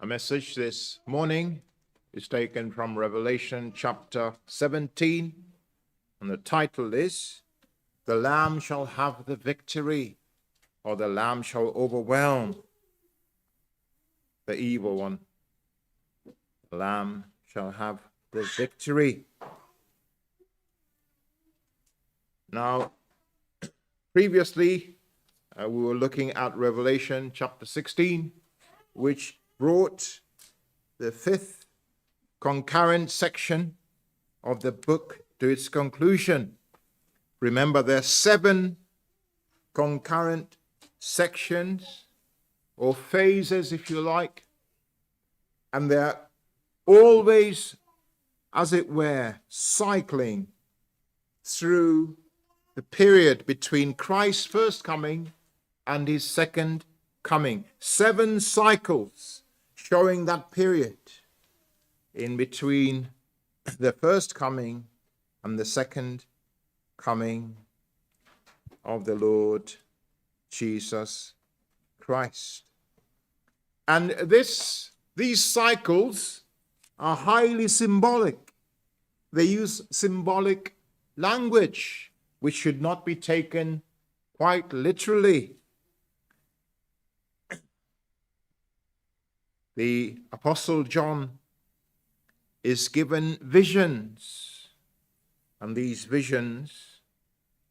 Our message this morning is taken from Revelation chapter 17, and the title is, "The Lamb shall have the victory," or "The Lamb shall overwhelm the evil one." The Lamb shall have the victory. Now, previously, we were looking at Revelation chapter 16, which brought the fifth concurrent section of the book to its conclusion. Remember, there are 7 concurrent sections or phases, if you like, and they're always, as it were, cycling through the period between Christ's first coming and his second coming. 7 cycles showing that period in between the first coming and the second coming of the Lord Jesus Christ. And these cycles are highly symbolic. They use symbolic language, which should not be taken quite literally. The Apostle John is given visions, and these visions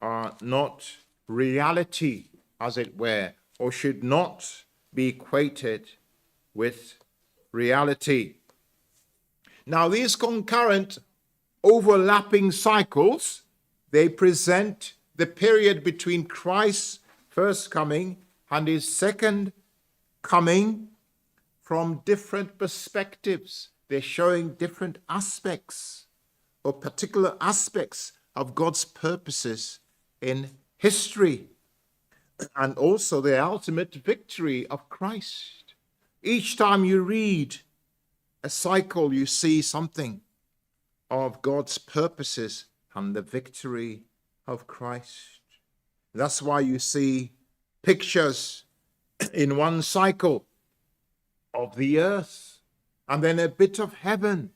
are not reality, as it were, or should not be equated with reality. Now, these concurrent overlapping cycles, they present the period between Christ's first coming and his second coming from different perspectives. They're showing different aspects or particular aspects of God's purposes in history, and also the ultimate victory of Christ. Each time you read a cycle, you see something of God's purposes and the victory of Christ. That's why you see pictures in one cycle of the earth, and then a bit of heaven,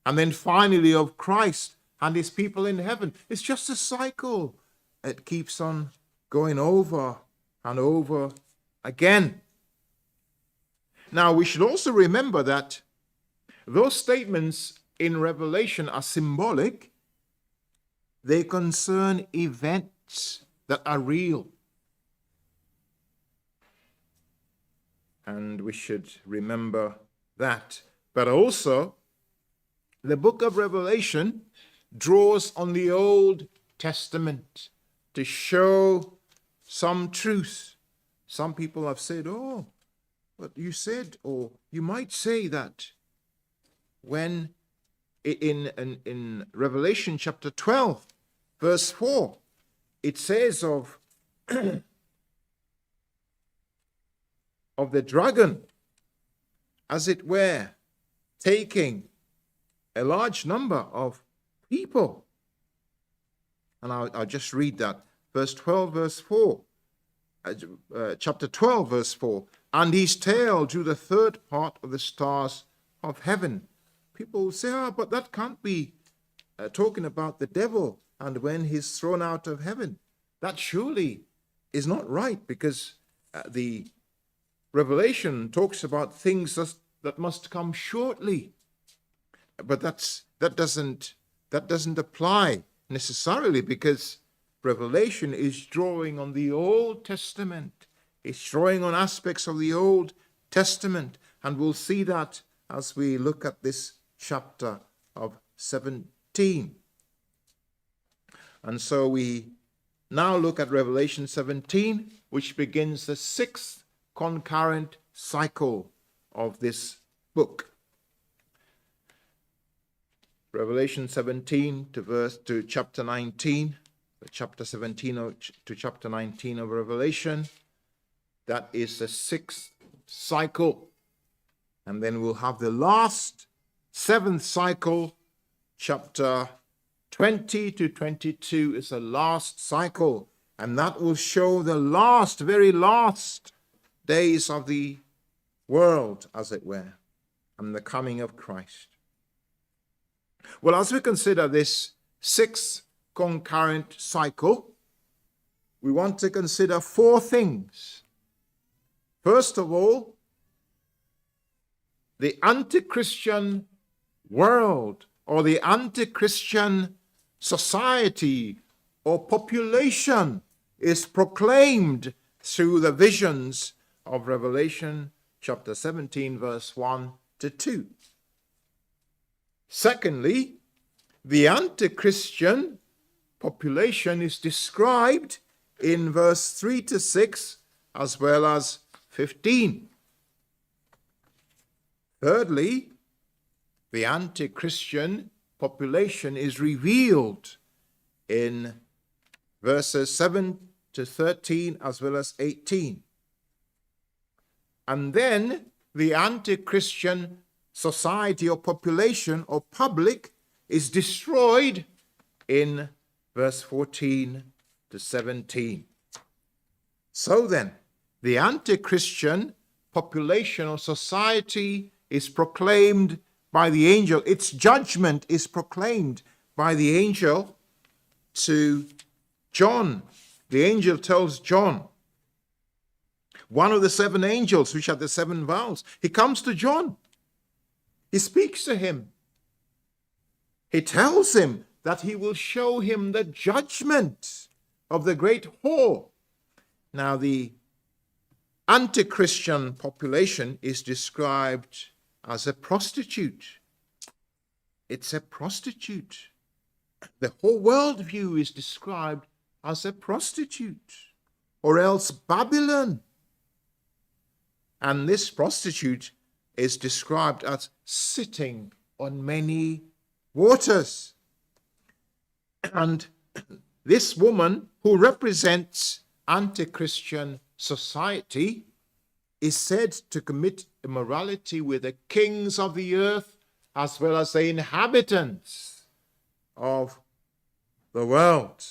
and then finally of Christ and his people in heaven. It's just a cycle. It keeps on going over and over again. Now, we should also remember that those statements in Revelation are symbolic. They concern events that are real. And we should remember that. But also, the book of Revelation draws on the Old Testament to show some truth. Some people have said, "Oh, but you said," or you might say that when in Revelation chapter 12, verse 4, it says of the dragon, as it were, taking a large number of people. And I'll just read that. Verse 12, verse 4. Chapter 12, verse 4. "And his tail drew the third part of the stars of heaven." People say, but that can't be talking about the devil and when he's thrown out of heaven. That surely is not right, because the Revelation talks about things that must come shortly. But that doesn't apply necessarily, because Revelation is drawing on the Old Testament. It's drawing on aspects of the Old Testament, and we'll see that as we look at this chapter of 17. And so we now look at Revelation 17, which begins the 6th concurrent cycle of this book. Revelation 17 to chapter 19, chapter 17 to chapter 19 of Revelation. That is the 6th cycle. And then we'll have the last 7th cycle, chapter 20 to 22 is the last cycle. And that will show the very last days of the world, as it were, and the coming of Christ. Well, as we consider this sixth concurrent cycle, we want to consider four things. First of all, the anti-Christian world or the anti-Christian society or population is proclaimed through the visions of Revelation chapter 17, verse 1 to 2. Secondly, the anti-Christian population is described in verse 3 to 6 as well as 15. Thirdly, the anti-Christian population is revealed in verses 7 to 13 as well as 18. And then the anti-Christian society or population or public is destroyed in verse 14 to 17. So then, the anti-Christian population or society is proclaimed by the angel. Its judgment is proclaimed by the angel to John. The angel tells John, one of the seven angels, which are the seven vials. He comes to John. He speaks to him. He tells him that he will show him the judgment of the great whore. Now, the anti-Christian population is described as a prostitute. It's a prostitute. The whole worldview is described as a prostitute, or else Babylon. And this prostitute is described as sitting on many waters. And this woman, who represents anti-Christian society, is said to commit immorality with the kings of the earth as well as the inhabitants of the world.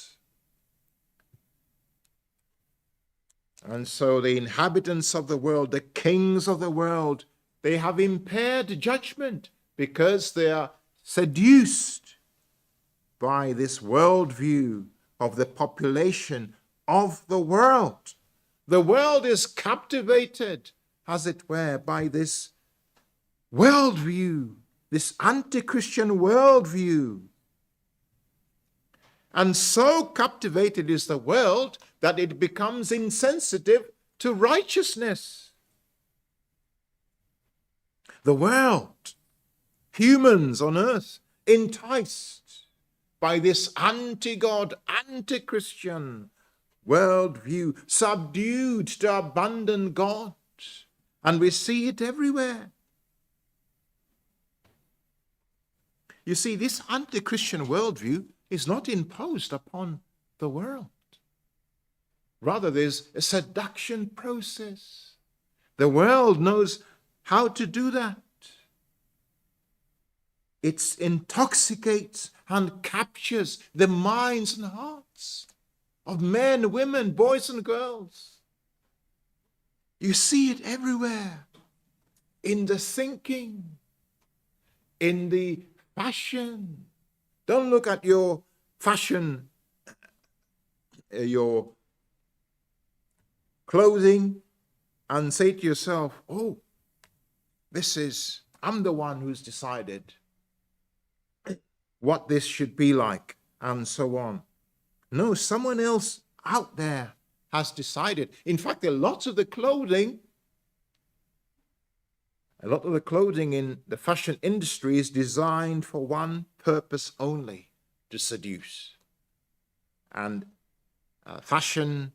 And so the inhabitants of the world, the kings of the world, they have impaired judgment because they are seduced by this worldview of the population of the world. The world is captivated, as it were, by this worldview, this anti-Christian worldview. And so captivated is the world that it becomes insensitive to righteousness. The world, humans on earth, enticed by this anti-God, anti-Christian worldview, subdued to abandon God. And we see it everywhere. You see, this anti-Christian worldview is not imposed upon the world. Rather, there's a seduction process. The world knows how to do that. It intoxicates and captures the minds and hearts of men, women, boys and girls. You see it everywhere. In the thinking, in the fashion. Don't look at your fashion, your clothing, and say to yourself, oh, I'm the one who's decided what this should be like, and so on. No, someone else out there has decided. In fact, a lot of the clothing in the fashion industry is designed for one purpose only, to seduce. And fashion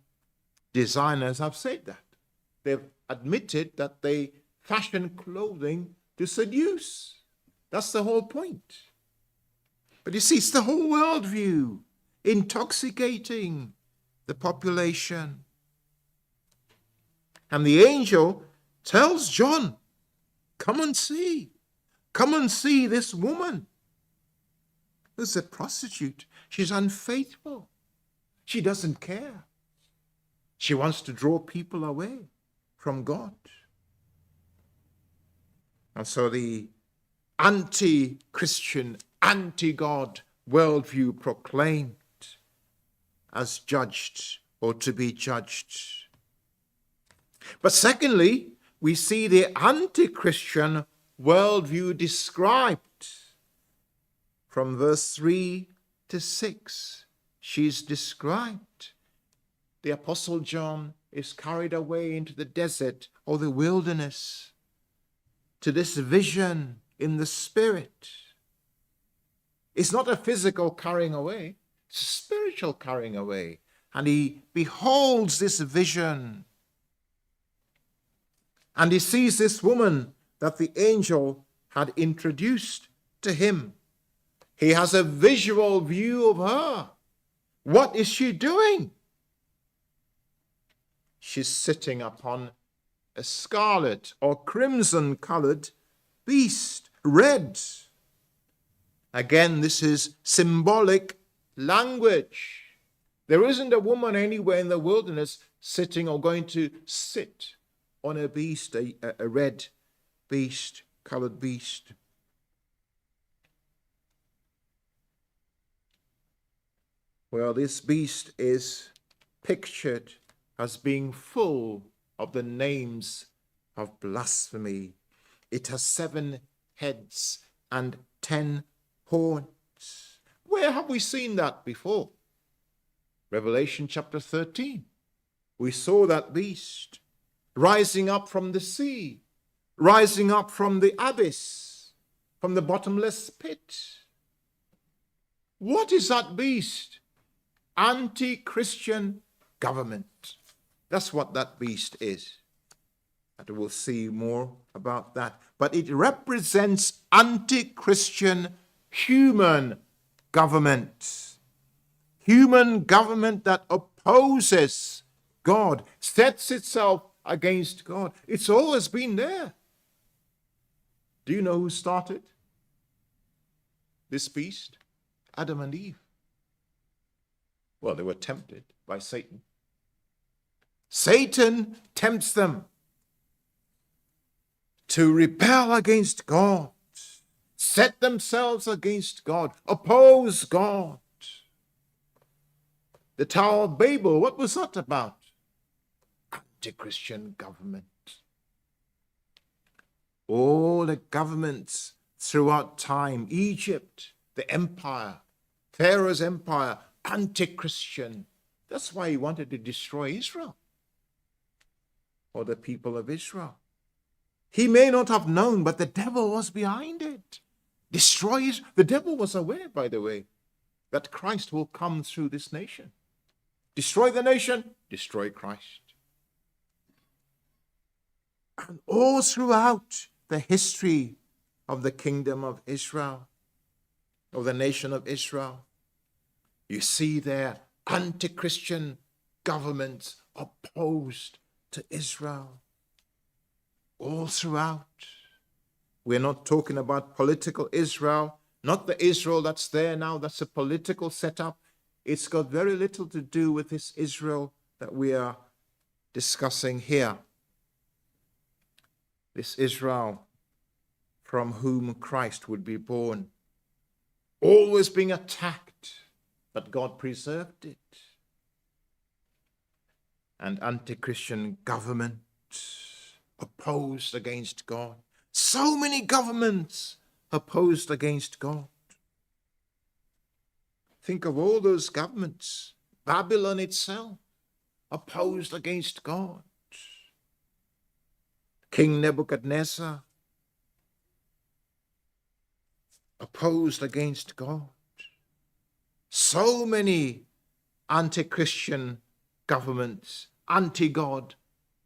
designers have said that. They've admitted that they fashion clothing to seduce. That's the whole point. But you see, it's the whole worldview intoxicating the population. And the angel tells John, come and see this woman who's a prostitute. She's unfaithful. She doesn't care. She wants to draw people away from God. And so the anti-Christian, anti-God worldview proclaimed as judged or to be judged. But secondly, we see the anti-Christian worldview described from verse 3 to 6. She's described. The Apostle John is carried away into the desert or the wilderness to this vision in the Spirit. It's not a physical carrying away, it's a spiritual carrying away. And he beholds this vision. And he sees this woman that the angel had introduced to him. He has a visual view of her. What is she doing? She's sitting upon a scarlet or crimson-colored beast, red. Again, this is symbolic language. There isn't a woman anywhere in the wilderness sitting or going to sit on a beast, a red beast, colored beast. Well, this beast is pictured as being full of the names of blasphemy. It has 7 heads and 10 horns. Where have we seen that before? Revelation chapter 13. We saw that beast rising up from the sea, rising up from the abyss, from the bottomless pit. What is that beast? Anti-Christian government. That's what that beast is. And we'll see more about that. But it represents anti-Christian human government. Human government that opposes God, sets itself against God. It's always been there. Do you know who started this beast? Adam and Eve. Well, they were tempted by Satan. Satan tempts them to rebel against God, set themselves against God, oppose God. The Tower of Babel, what was that about? Anti-Christian government. All the governments throughout time, Egypt, the empire, Pharaoh's empire, anti-Christian. That's why he wanted to destroy Israel, or the people of Israel. He may not have known, but the devil was behind it. Destroy Israel. The devil was aware, by the way, that Christ will come through this nation. Destroy the nation, destroy Christ. And all throughout the history of the kingdom of Israel, of the nation of Israel, you see their anti-Christian governments opposed to Israel. All throughout. We're not talking about political Israel, not the Israel that's there now, that's a political setup. It's got very little to do with this Israel that we are discussing here. This Israel from whom Christ would be born. Always being attacked, but God preserved it. And anti-Christian government opposed against God. So many governments opposed against God. Think of all those governments. Babylon itself opposed against God. King Nebuchadnezzar opposed against God. So many anti-Christian governments, anti-God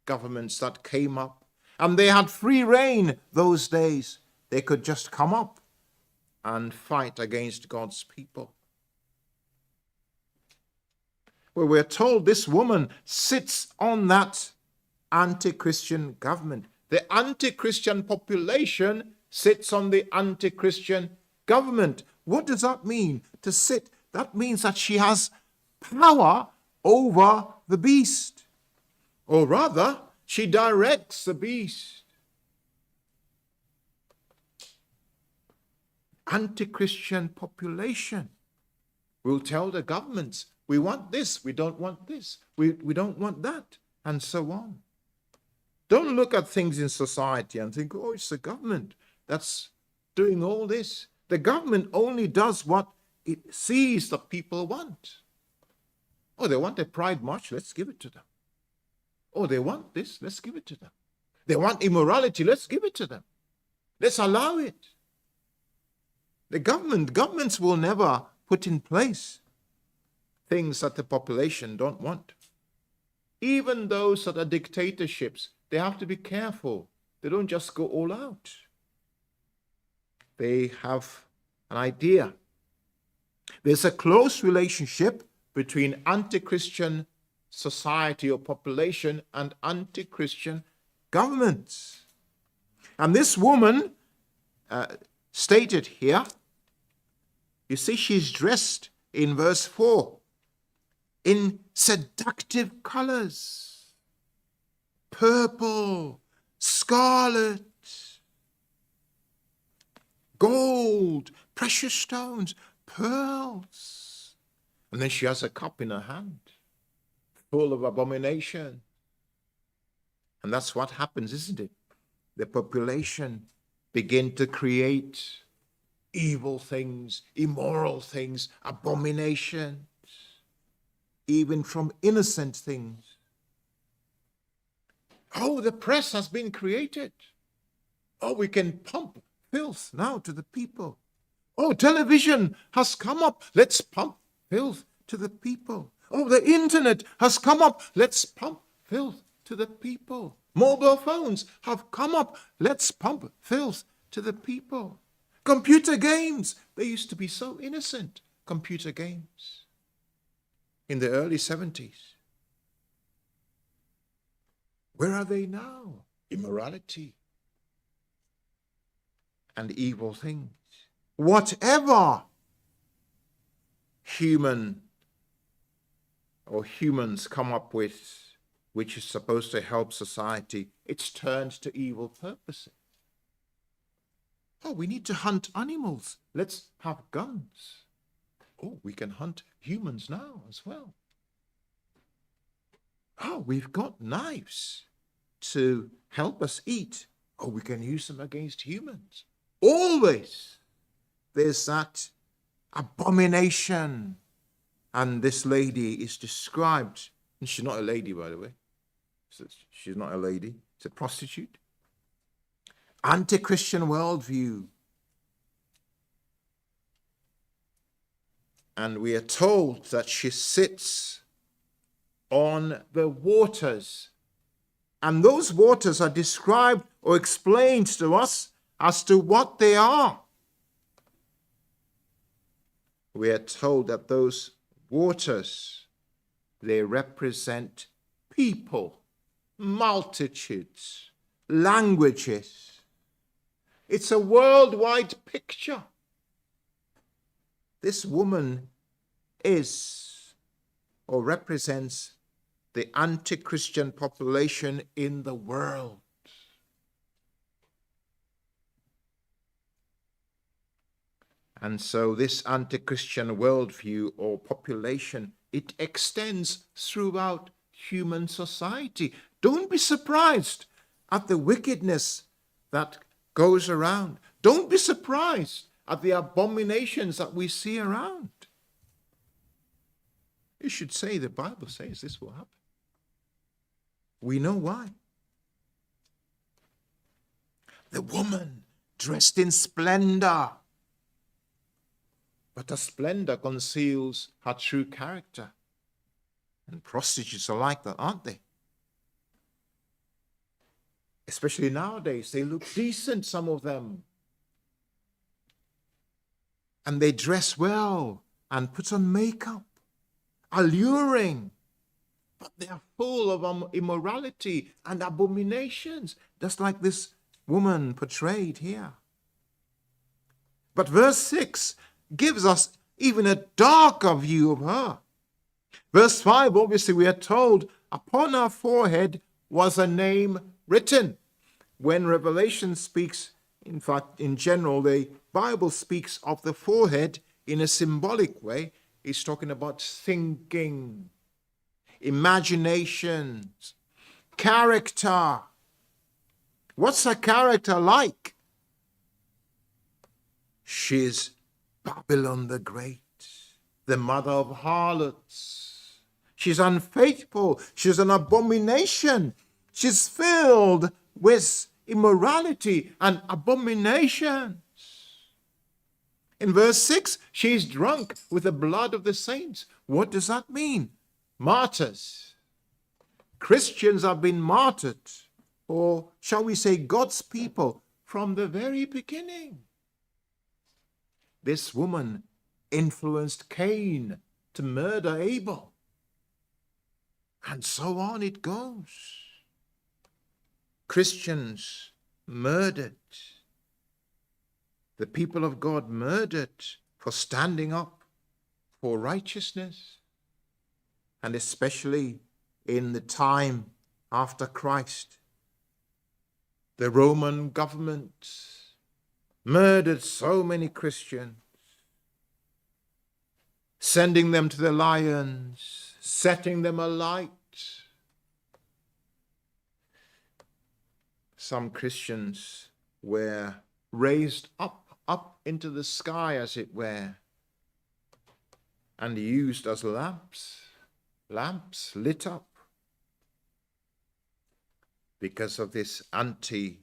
governments that came up. And they had free reign those days. They could just come up and fight against God's people. Well, we're told this woman sits on that anti-Christian government. The anti-Christian population sits on the anti-Christian government. What does that mean, to sit? That means that she has power over the beast. Or rather, she directs the beast. anti-Christian population will tell the governments, we want this, we don't want this, we don't want that, and so on. Don't look at things in society and think, oh, it's the government that's doing all this. The government only does what it sees the people want. Oh, they want a pride march, let's give it to them. Oh, they want this, let's give it to them. They want immorality, let's give it to them. Let's allow it. The governments will never put in place things that the population don't want. Even those that are dictatorships, they have to be careful. They don't just go all out. They have an idea. There's a close relationship between anti-Christian society or population and anti-Christian governments. And this woman stated here, you see, she's dressed in verse 4 in seductive colors, purple, scarlet, gold, precious stones, pearls. And then she has a cup in her hand full of abomination. And that's what happens, isn't it? The population begin to create evil things, immoral things, abominations, even from innocent things. Oh, the press has been created. Oh, we can pump filth now to the people. Oh, television has come up. Let's pump filth to the people. Oh, the internet has come up. Let's pump filth to the people. Mobile phones have come up. Let's pump filth to the people. Computer games. They used to be so innocent, computer games, in the early 70s. Where are they now? Immorality and evil things. Whatever human or humans come up with, which is supposed to help society, it's turned to evil purposes. Oh, we need to hunt animals. Let's have guns. Oh, we can hunt humans now as well. Oh, we've got knives to help us eat. Oh, we can use them against humans. Always there's that abomination. And this lady is described, and she's not a lady, by the way. She's not a lady. It's a prostitute. Anti-Christian worldview. And we are told that she sits on the waters. And those waters are described or explained to us as to what they are. We are told that those waters, they represent people, multitudes, languages. It's a worldwide picture. This woman is or represents the anti-Christian population in the world. And so this anti-Christian worldview or population, it extends throughout human society. Don't be surprised at the wickedness that goes around. Don't be surprised at the abominations that we see around. You should say the Bible says this will happen. We know why. The woman dressed in splendor. But the splendor conceals her true character. And prostitutes are like that, aren't they? Especially nowadays, they look decent, some of them. And they dress well and put on makeup, alluring. But they are full of immorality and abominations, just like this woman portrayed here. But verse 6 gives us even a darker view of her. Verse 5, obviously, we are told, upon her forehead was a name written. When Revelation speaks In fact, in general, the Bible speaks of the forehead in a symbolic way. It's talking about thinking, imaginations, character. What's her character like? She's Babylon the Great, the mother of harlots. She's unfaithful. She's an abomination. She's filled with immorality and abominations. In verse 6, she's drunk with the blood of the saints. What does that mean? Martyrs. Christians have been martyred, or shall we say God's people, from the very beginning. This woman influenced Cain to murder Abel. And so on it goes. Christians murdered. The people of God murdered for standing up for righteousness. And especially in the time after Christ, the Roman government murdered so many Christians, sending them to the lions, setting them alight. Some Christians were raised up into the sky, as it were, and used as lamps lit up because of this anti-God,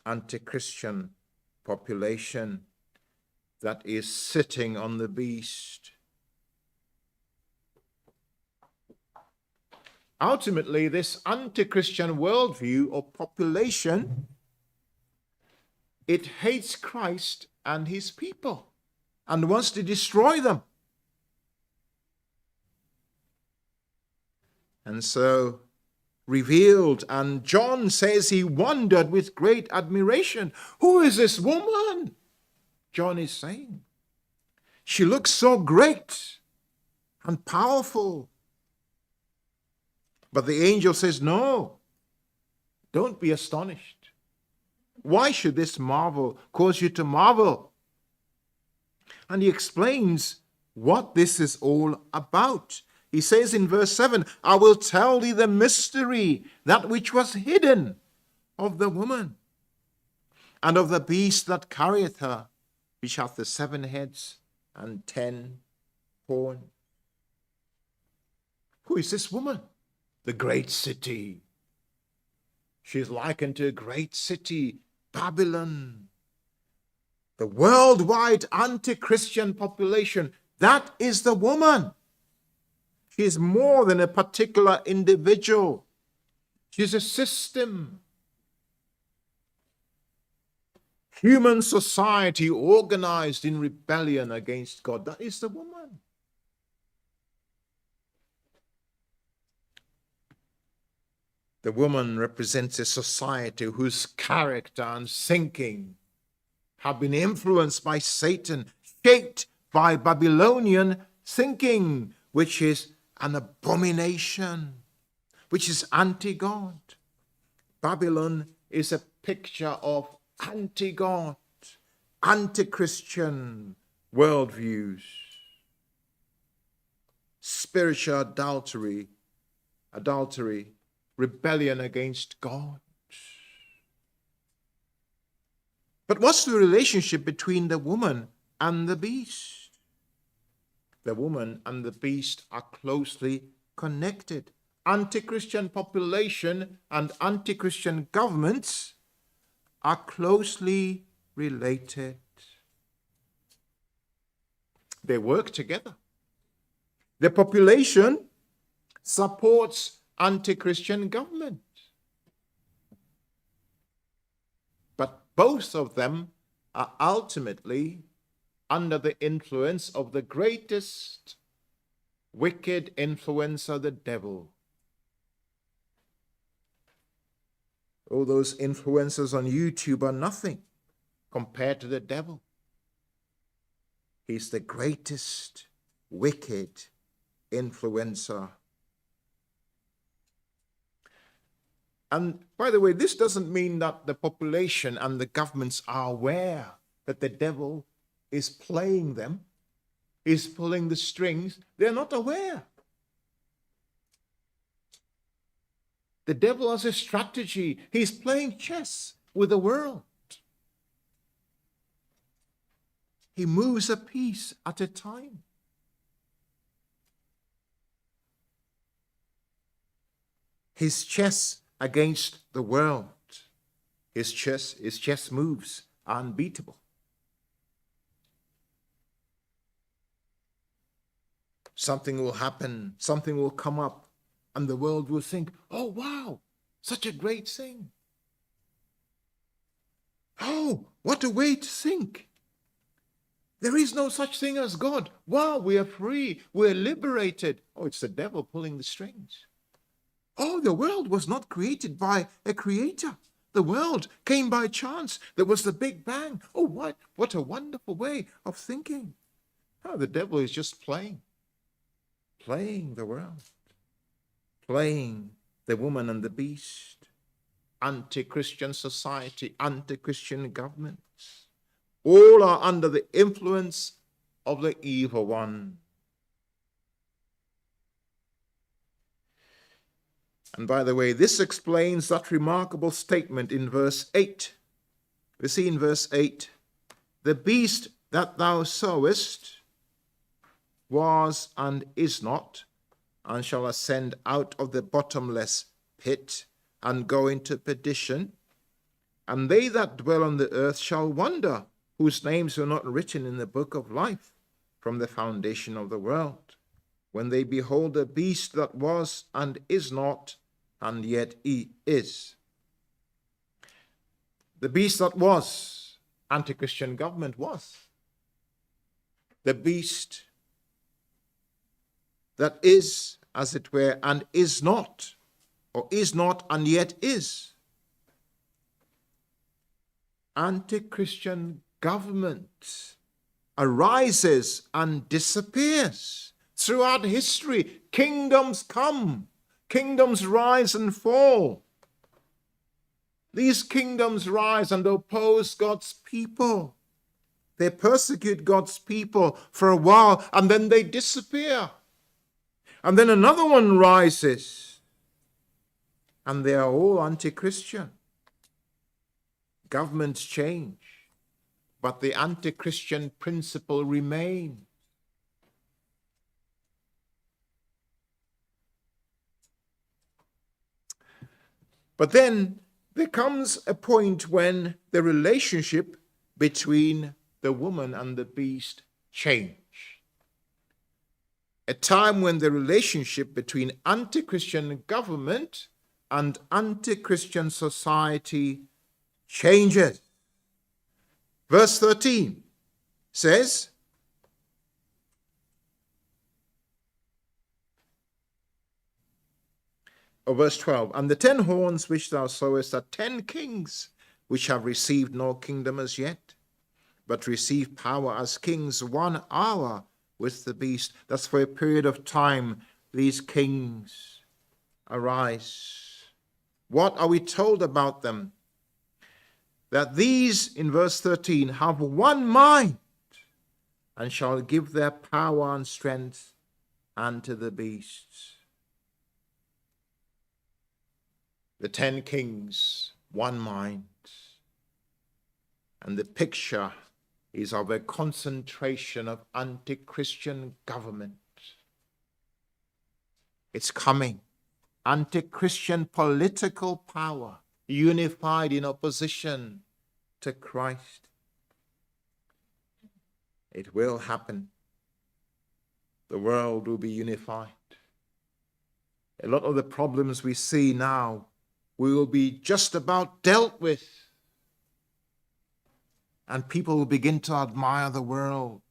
anti-Christian population that is sitting on the beast. Ultimately, this anti-Christian worldview or population, it hates Christ and his people and wants to destroy them. And so revealed, and John says he wondered with great admiration, who is this woman? John is saying, she looks so great and powerful. But the angel says, no, don't be astonished. Why should this marvel cause you to marvel? And he explains what this is all about. He says in verse 7, I will tell thee the mystery, that which was hidden of the woman, and of the beast that carrieth her, which hath the 7 heads and 10 horns. Who is this woman? The great city. She is likened to a great city, Babylon. The worldwide anti-Christian population, that is the woman. She is more than a particular individual. She is a system. Human society organized in rebellion against God. That is the woman. The woman represents a society whose character and thinking have been influenced by Satan, shaped by Babylonian thinking, which is an abomination, which is anti-God. Babylon is a picture of anti-God, anti-Christian worldviews, spiritual adultery, rebellion against God. But what's the relationship between the woman and the beast? The woman and the beast are closely connected. Anti-Christian population and anti-Christian governments are closely related. They work together. The population supports anti-Christian government. But both of them are ultimately under the influence of the greatest wicked influencer, the devil. All those influencers on YouTube are nothing compared to the devil. He's the greatest wicked influencer. And by the way, this doesn't mean that the population and the governments are aware that the devil is playing them, is pulling the strings. They're not aware. The devil has a strategy. He's playing chess with the world. He moves a piece at a time. His chess against the world. His chess moves are unbeatable. Something will happen, something will come up, and the world will think, oh, wow, such a great thing. Oh, what a way to think. There is no such thing as God. Wow, we are free, we're liberated. Oh, it's the devil pulling the strings. Oh, the world was not created by a creator. The world came by chance. There was the Big Bang. Oh, what a wonderful way of thinking. Oh, the devil is just playing the world, playing the woman and the beast, anti-Christian society, anti-Christian governments. All are under the influence of the evil one. And by the way, this explains that remarkable statement in verse 8. We see in verse 8, the beast that thou sawest was and is not, and shall ascend out of the bottomless pit, and go into perdition. And they that dwell on the earth shall wonder, whose names were not written in the book of life from the foundation of the world, when they behold the beast that was and is not, and yet he is. The beast that was, anti-Christian government was. The beast that is, as it were, and is not, or is not and yet is. Anti-Christian government arises and disappears. Throughout history, kingdoms come, kingdoms rise and fall. These kingdoms rise and oppose God's people. They persecute God's people for a while, and then they disappear. And then another one rises, and they are all anti-Christian. Governments change, but the anti-Christian principle remains. But then there comes a point when the relationship between the woman and the beast change. A time when the relationship between anti-Christian government and anti-Christian society changes. Verse 13 says, or verse 12, and the 10 horns which thou sawest are 10 kings, which have received no kingdom as yet, but receive power as kings 1 hour with the beast. That's for a period of time these kings arise. What are we told about them? That these, in verse 13, have one mind, and shall give their power and strength unto the beasts. The 10 kings, one mind. And the picture is of a concentration of anti-Christian government. It's coming. Anti-Christian political power, unified in opposition to Christ. It will happen. The world will be unified. A lot of the problems we see now will be just about dealt with. And people will begin to admire the world.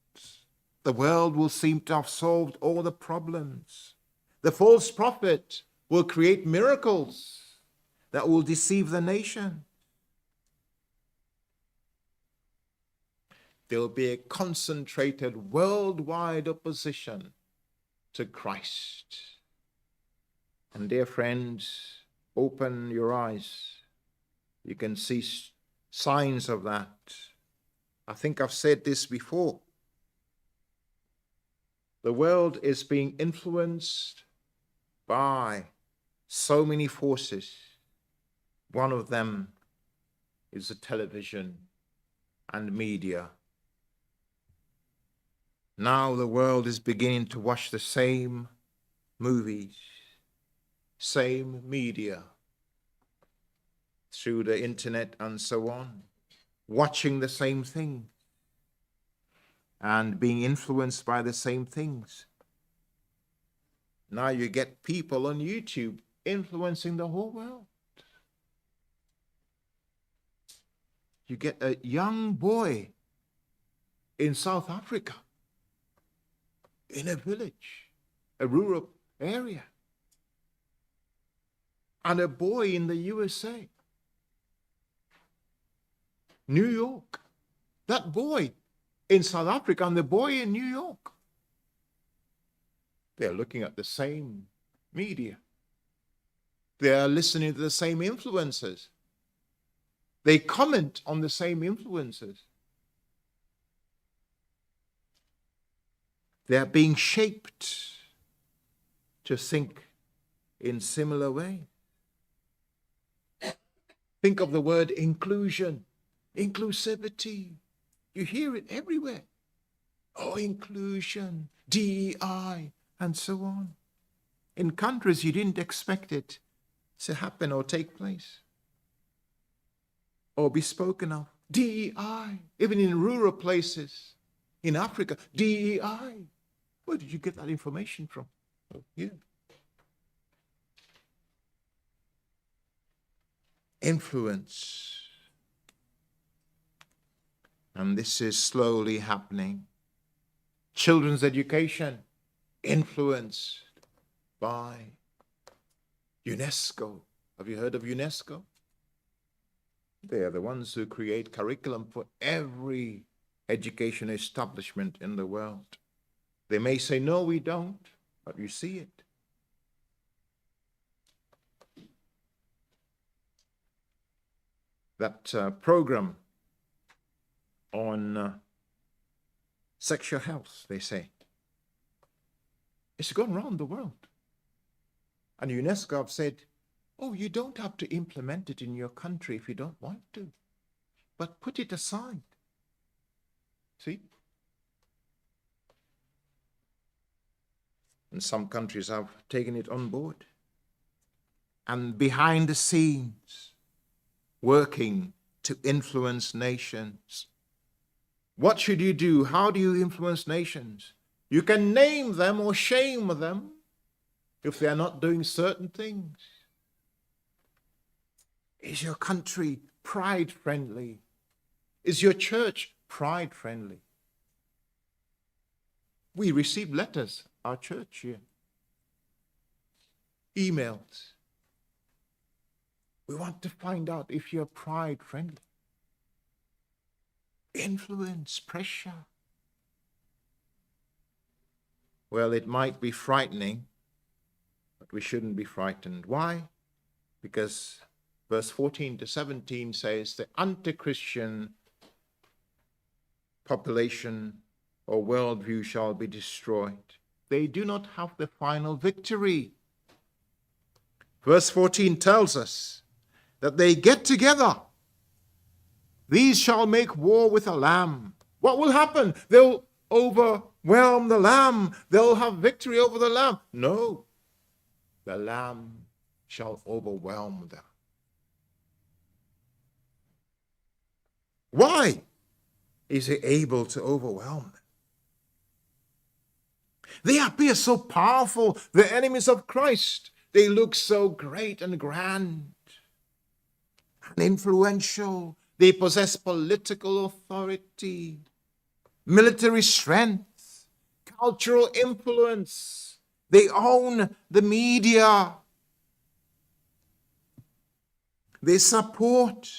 The world will seem to have solved all the problems. The false prophet will create miracles that will deceive the nation. There will be a concentrated worldwide opposition to Christ. And dear friends, open your eyes. You can see signs of that. I think I've said this before. The world is being influenced by so many forces. One of them is the television and media. Now the world is beginning to watch the same movies, same media, through the internet and so on, watching the same thing and being influenced by the same things. Now you get people on YouTube influencing the whole world. You get a young boy in South Africa, in a village, a rural area, and a boy in the USA, New York. That boy in South Africa and the boy in New York, they're looking at the same media. They are listening to the same influencers. They comment on the same influencers. They are being shaped to think in similar ways. Think of the word inclusion, inclusivity. You hear it everywhere. Oh, inclusion, DEI, and so on. In countries you didn't expect it to happen or take place or be spoken of. DEI, even in rural places in Africa, DEI. Where did you get that information from? Oh, yeah. Influence. And this is slowly happening. Children's education influenced by UNESCO. Have you heard of UNESCO? They are the ones who create curriculum for every education establishment in the world. They may say, no, we don't, but you see it. That program on sexual health, they say, it's gone around the world. And UNESCO have said, oh, you don't have to implement it in your country if you don't want to, but put it aside. See? And some countries have taken it on board. And behind the scenes, working to influence nations. What should you do? How do you influence nations? You can name them or shame them if they are not doing certain things. Is your country pride-friendly? Is your church pride-friendly? We receive letters, our church here, emails. We want to find out if you're pride-friendly. Influence, pressure. Well, it might be frightening, but we shouldn't be frightened. Why? Because verse 14 to 17 says the anti-Christian population or worldview shall be destroyed. They do not have the final victory. Verse 14 tells us that they get together. These shall make war with a lamb. What will happen? They'll overwhelm the lamb. They'll have victory over the lamb. No, the lamb shall overwhelm them. Why is he able to overwhelm them? They appear so powerful, the enemies of Christ. They look so great and grand and influential. They possess political authority, military strength, cultural influence. They own the media. They support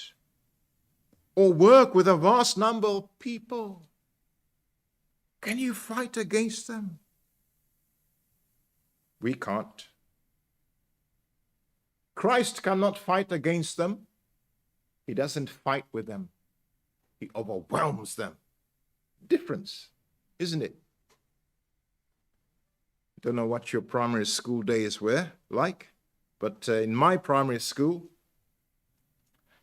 or work with a vast number of people. Can you fight against them? We can't. Christ cannot fight against them. He doesn't fight with them. He overwhelms them. Difference, isn't it? I don't know what your primary school days were like, but in my primary school,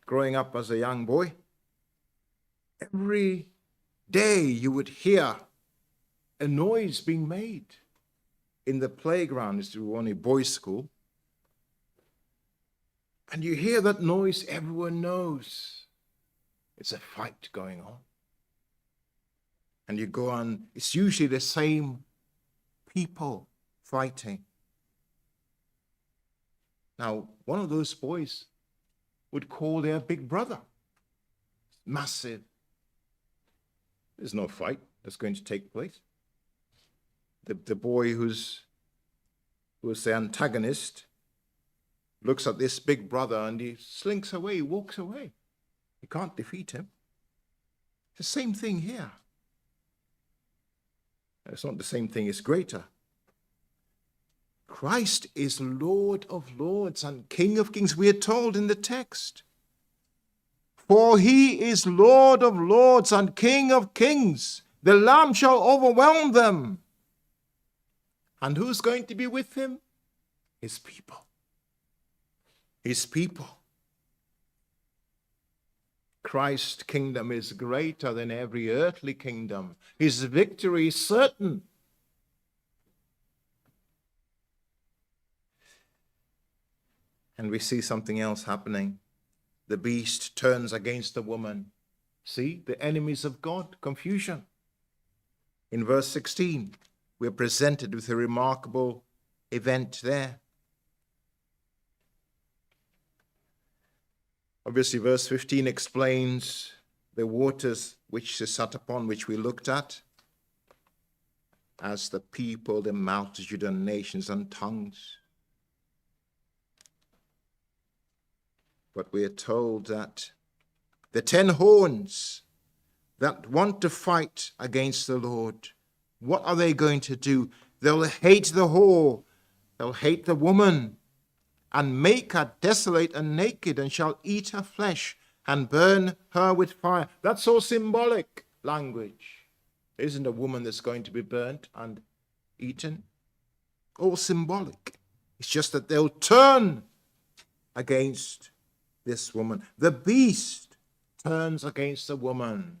growing up as a young boy, every day you would hear a noise being made in the playground. It's only boys' school. And you hear that noise, everyone knows it's a fight going on. And you go on, it's usually the same people fighting. Now, one of those boys would call their big brother. Massive. There's no fight that's going to take place. The boy who's the antagonist looks at this big brother and he slinks away, he walks away. You can't defeat him. It's the same thing here. It's not the same thing, it's greater. Christ is Lord of lords and King of kings, we are told in the text. For he is Lord of lords and King of kings. The Lamb shall overwhelm them. And who's going to be with him? His people. His people. Christ's kingdom is greater than every earthly kingdom. His victory is certain. And we see something else happening. The beast turns against the woman. See, the enemies of God, confusion. In verse 16, we're presented with a remarkable event there. Obviously, verse 15 explains the waters which they sat upon, which we looked at, as the people, the multitude, and nations and tongues. But we are told that the 10 horns that want to fight against the Lord, what are they going to do? They'll hate the whore, they'll hate the woman, and make her desolate and naked, and shall eat her flesh, and burn her with fire. That's all symbolic language. There isn't a woman that's going to be burnt and eaten. All symbolic. It's just that they'll turn against this woman. The beast turns against the woman.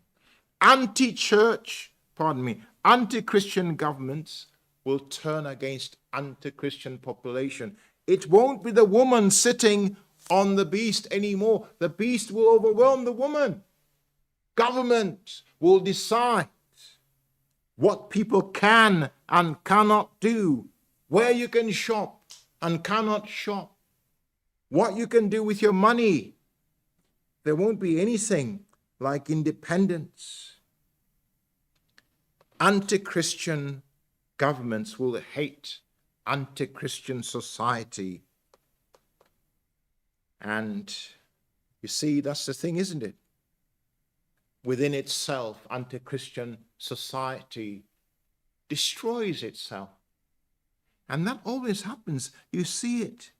Anti-Christian governments will turn against anti-Christian population. It won't be the woman sitting on the beast anymore. The beast will overwhelm the woman. Government will decide what people can and cannot do, where you can shop and cannot shop, what you can do with your money. There won't be anything like independence. Anti-Christian governments will hate anti-Christian society. And you see, that's the thing, isn't it? Within itself, anti-Christian society destroys itself. And that always happens. You see it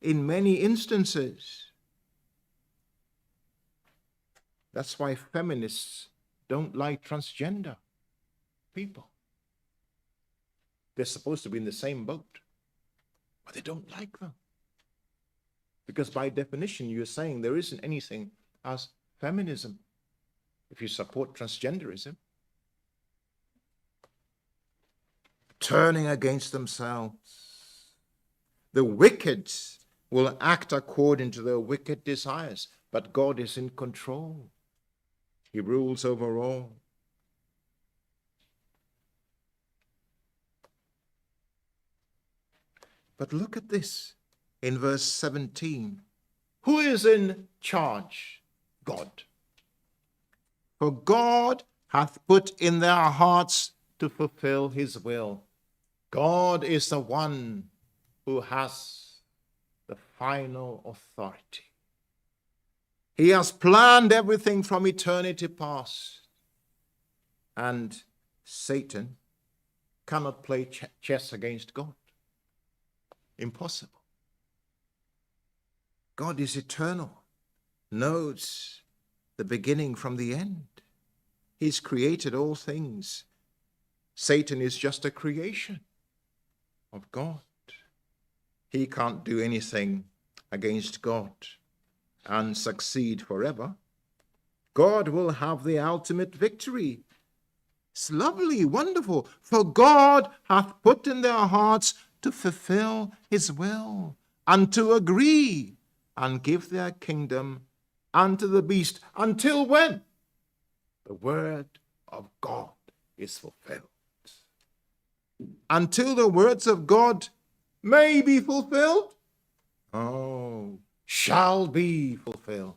in many instances. That's why feminists don't like transgender people. They're supposed to be in the same boat, but they don't like them. Because by definition, you're saying there isn't anything as feminism if you support transgenderism. Turning against themselves. The wicked will act according to their wicked desires, but God is in control. He rules over all. But look at this in verse 17. Who is in charge? God. For God hath put in their hearts to fulfill his will. God is the one who has the final authority. He has planned everything from eternity past. And Satan cannot play chess against God. Impossible. God is eternal, knows the beginning from the end. He's created all things. Satan is just a creation of God. He can't do anything against God and succeed forever. God will have the ultimate victory. It's lovely, wonderful, for God hath put in their hearts to fulfill his will and to agree and give their kingdom unto the beast. Until when? The word of God is fulfilled. Until the words of God may be fulfilled, shall be fulfilled.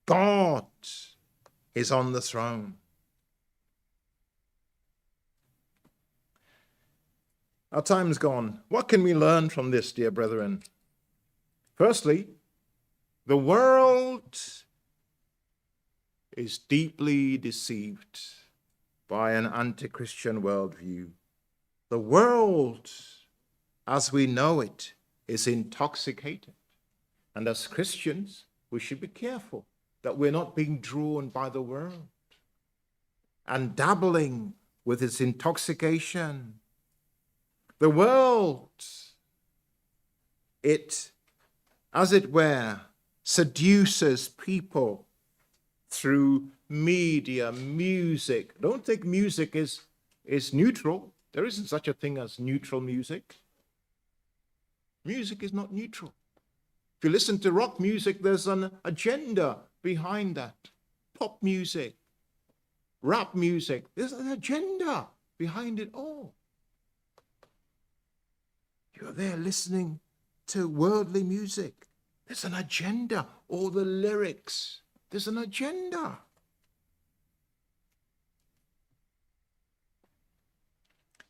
God is on the throne. Our time's gone. What can we learn from this, dear brethren? Firstly, the world is deeply deceived by an anti-Christian worldview. The world, as we know it, is intoxicated. And as Christians, we should be careful that we're not being drawn by the world and dabbling with its intoxication. The world, it, as it were, seduces people through media, music. Don't think music is neutral. There isn't such a thing as neutral music. Music is not neutral. If you listen to rock music, there's an agenda behind that. Pop music, rap music, there's an agenda behind it all. You're there listening to worldly music. There's an agenda. All the lyrics, there's an agenda.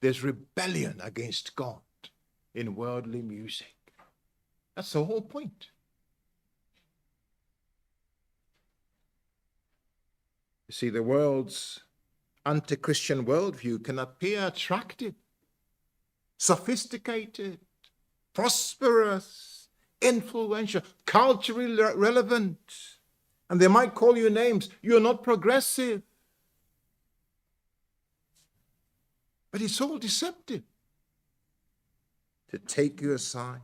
There's rebellion against God in worldly music. That's the whole point. You see, the world's anti-Christian worldview can appear attractive, sophisticated, prosperous, influential, culturally relevant. And they might call you names. You're not progressive. But it's all deceptive to take you aside.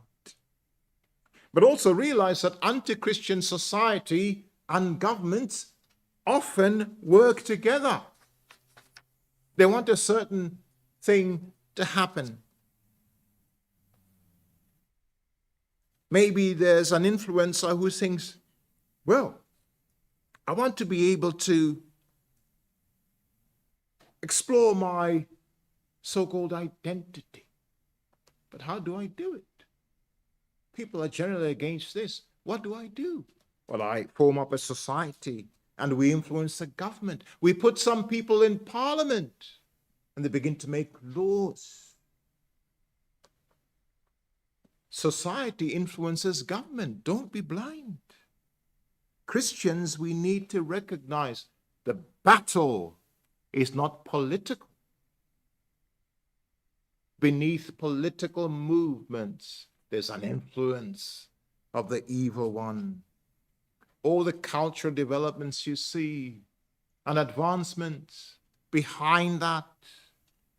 But also realize that anti-Christian society and governments often work together. They want a certain thing to happen. Maybe there's an influencer who thinks, well, I want to be able to explore my so-called identity. But how do I do it? People are generally against this. What do I do? Well, I form up a society and we influence the government. We put some people in parliament and they begin to make laws. Society influences government. Don't be blind. Christians, we need to recognize the battle is not political. Beneath political movements, there's an influence of the evil one. All the cultural developments you see and advancements, behind that,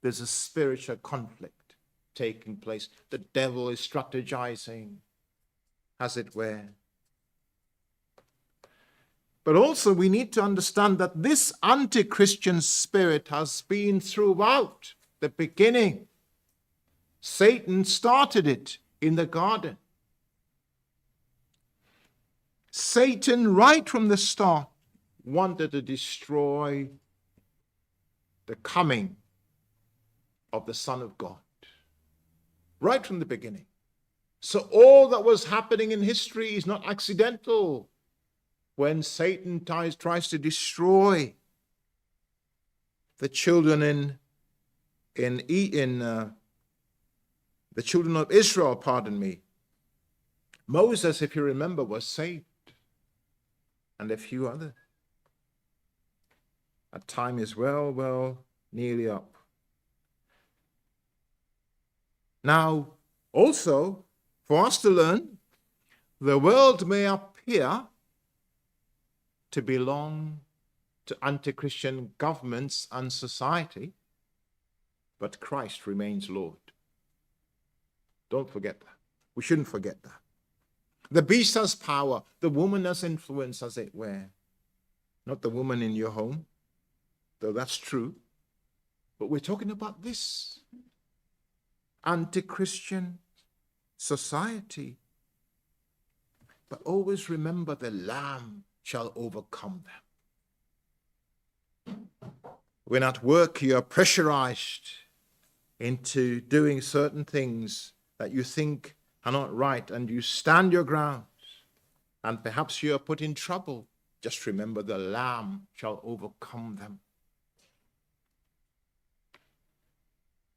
there's a spiritual conflict taking place. The devil is strategizing, as it were. But also we need to understand that this anti-Christian spirit has been throughout the beginning. Satan started it in the garden. Satan, right from the start, wanted to destroy the coming of the Son of God. Right from the beginning. So all that was happening in history is not accidental. When Satan tries to destroy the children the children of Israel, Moses, if you remember, was saved, and a few others. Our time is well nearly up. Now, also, for us to learn, The world may appear to belong to anti-Christian governments and society, but Christ remains Lord. Don't forget that. We shouldn't forget that. The beast has power. The woman has influence, as it were. Not the woman in your home, though that's true. But we're talking about this anti-Christian society. But always remember, the Lamb shall overcome them. When at work you are pressurized into doing certain things that you think are not right, and you stand your ground, and perhaps you are put in trouble, just remember, the Lamb shall overcome them.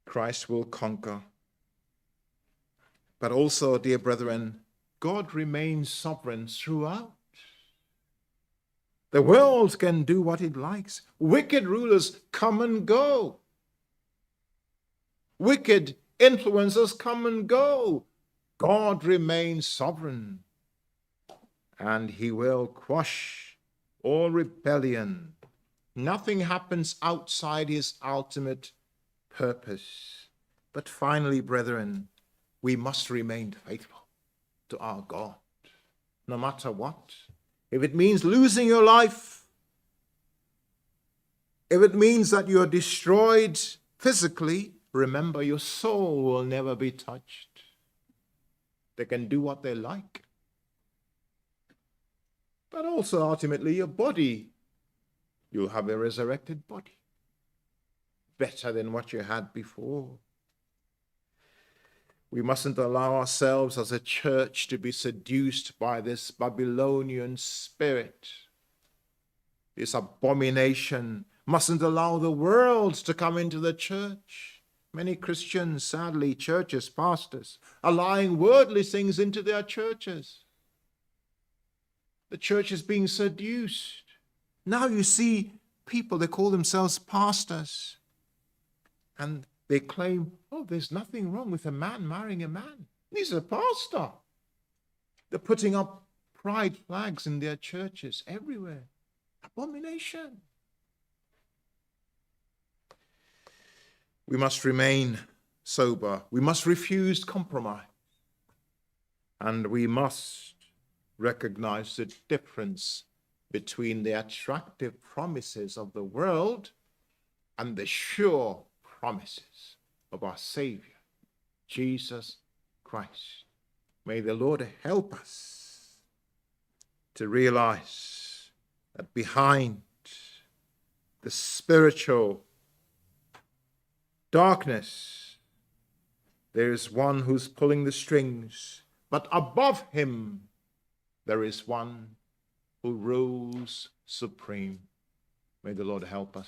Christ will conquer. But also, dear brethren, God remains sovereign throughout. The world can do what it likes. Wicked rulers come and go. Wicked influencers come and go. God remains sovereign, and he will quash all rebellion. Nothing happens outside his ultimate purpose. But finally, brethren, we must remain faithful to our God, no matter what. If it means losing your life, if it means that you are destroyed physically, remember, your soul will never be touched. They can do what they like. But also, ultimately, your body, you'll have a resurrected body, better than what you had before. We mustn't allow ourselves as a church to be seduced by this Babylonian spirit, this abomination. Mustn't allow the world to come into the church. Many Christians, sadly, churches, pastors, allowing worldly things into their churches. The church is being seduced. Now you see people, they call themselves pastors, and they claim, oh, there's nothing wrong with a man marrying a man. He's a pastor. They're putting up pride flags in their churches everywhere. Abomination. We must remain sober. We must refuse compromise. And we must recognize the difference between the attractive promises of the world and the sure promises of our Saviour, Jesus Christ. May the Lord help us to realize that behind the spiritual darkness, there is one who's pulling the strings, but above him, there is one who rules supreme. May the Lord help us.